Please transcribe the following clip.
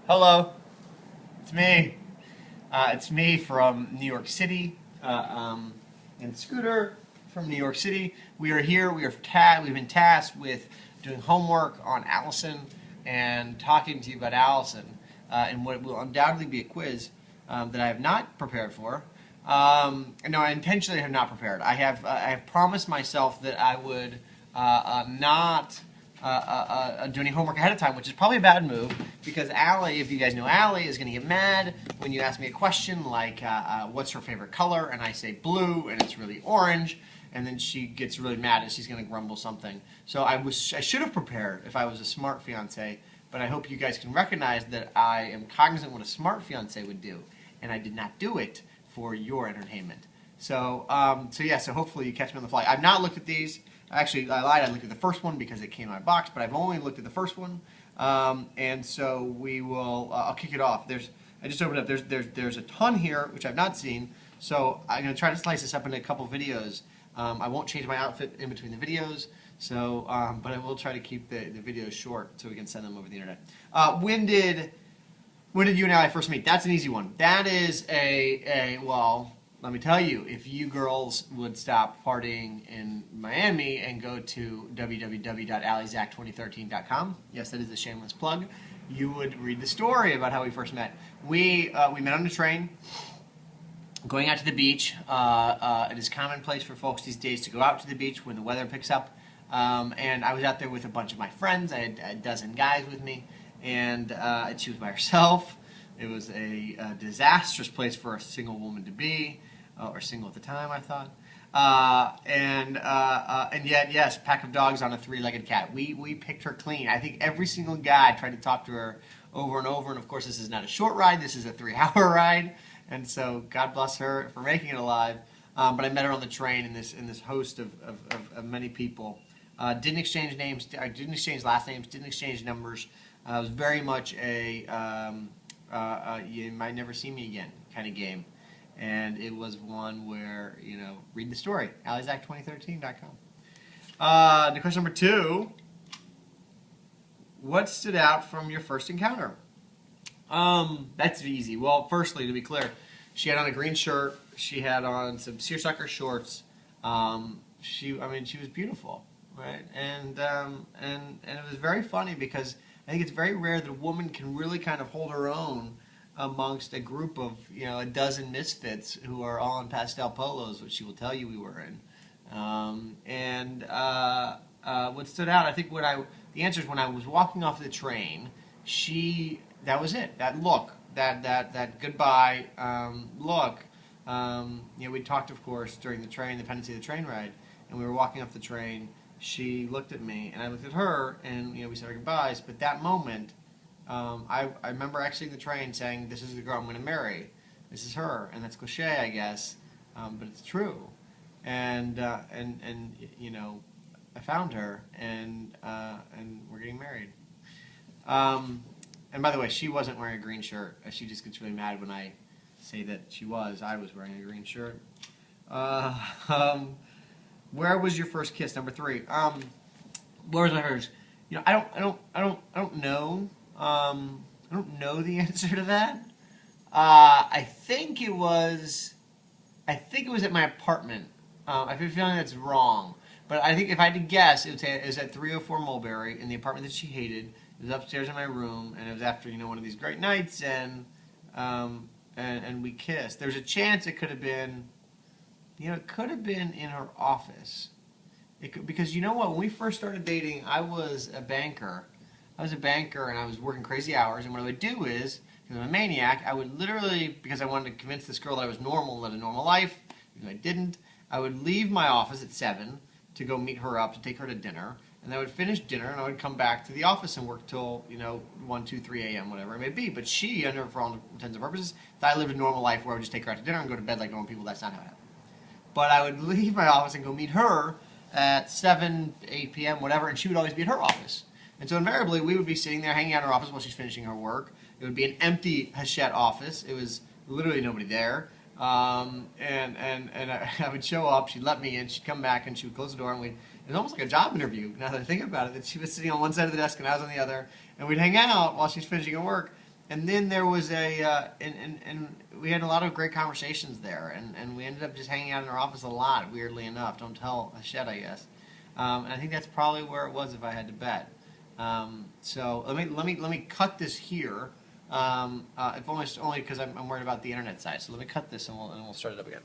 Hello, it's me. It's me from New York City, and Scooter from New York City. We are here. We've been tasked with doing homework on Allison and talking to you about Allison, and what will undoubtedly be a quiz that I have not prepared for. No, I intentionally have not prepared. I have promised myself that I would not do any homework ahead of time, which is probably a bad move because Allie, if you guys know Allie, is going to get mad when you ask me a question like, what's her favorite color? And I say blue, and it's really orange. And then she gets really mad and she's going to grumble something. So I should have prepared if I was a smart fiance, but I hope you guys can recognize that I am cognizant what a smart fiance would do, and I did not do it for your entertainment. So hopefully you catch me on the fly. I've not looked at these. Actually, I lied. I looked at the first one because it came in my box, but I've only looked at the first one. And so we will. I'll kick it off. I just opened up. There's a ton here which I've not seen. So I'm going to try to slice this up into a couple videos. I won't change my outfit in between the videos. So, but I will try to keep the videos short so we can send them over the internet. When did you and I first meet? That's an easy one. That is well. Let me tell you, if you girls would stop partying in Miami and go to www.alliezack2013.com, yes, that is a shameless plug, you would read the story about how we first met. We met on the train, going out to the beach. It is commonplace for folks these days to go out to the beach when the weather picks up. And I was out there with a bunch of my friends. I had a dozen guys with me, and she was by herself. It was a disastrous place for a single woman to be, or single at the time, I thought. And yet, yes, pack of dogs on a three-legged cat. We picked her clean. I think every single guy tried to talk to her over and over. And of course, this is not a short ride. This is a 3-hour ride. And so, God bless her for making it alive. But I met her on the train in this host of many people. Didn't exchange names. Didn't exchange last names. Didn't exchange numbers. It was very much a you might never see me again kind of game. And it was one where, read the story. AllieZack2013.com. The question number 2. What stood out from your first encounter? That's easy. Well, firstly, to be clear, she had on a green shirt. She had on some seersucker shorts. She was beautiful, right? And it was very funny because I think it's very rare that a woman can really kind of hold her own amongst a group of, a dozen misfits who are all in pastel polos, which she will tell you we were in. What stood out, I think the answer is when I was walking off the train, that was it. That look, that goodbye look. We talked, of course, during the pendency of the train ride, and we were walking off the train. She looked at me, and I looked at her, and we said our goodbyes. But that moment, I remember exiting the train saying, "This is the girl I'm going to marry. This is her," and that's cliche, I guess, but it's true. And I found her, and we're getting married. And by the way, she wasn't wearing a green shirt. She just gets really mad when I say that I was wearing a green shirt. Where was your first kiss? Number 3. Where was my first? I don't know. I don't know the answer to that. I think it was at my apartment. I have a feeling that's wrong, but I think if I had to guess, it was at 304 Mulberry in the apartment that she hated. It was upstairs in my room, and it was after one of these great nights, and we kissed. There's a chance it could have been, it could have been in her office. Because you know what? When we first started dating, I was a banker. And I was working crazy hours. And what I would do is, because I'm a maniac, I would literally, because I wanted to convince this girl that I was normal, led a normal life, because I didn't, I would leave my office at 7 to go meet her up, to take her to dinner. And I would finish dinner, and I would come back to the office and work till, 1, 2, 3 a.m., whatever it may be. But she, for all intents and purposes, thought I lived a normal life where I would just take her out to dinner and go to bed like normal people. That's not how it happened. But I would leave my office and go meet her at 7, 8 p.m., whatever, and she would always be at her office. And so invariably, we would be sitting there hanging out in her office while she's finishing her work. It would be an empty Hachette office. It was literally nobody there. And I would show up, she'd let me in, she'd come back, and she would close the door, and it was almost like a job interview, now that I think about it, that she was sitting on one side of the desk and I was on the other, and we'd hang out while she's finishing her work, and then there was and we had a lot of great conversations there, and we ended up just hanging out in our office a lot. Weirdly enough, don't tell Hachette, I guess. And I think that's probably where it was if I had to bet. So let me cut this here. If only because I'm worried about the internet side. So let me cut this and we'll start it up again.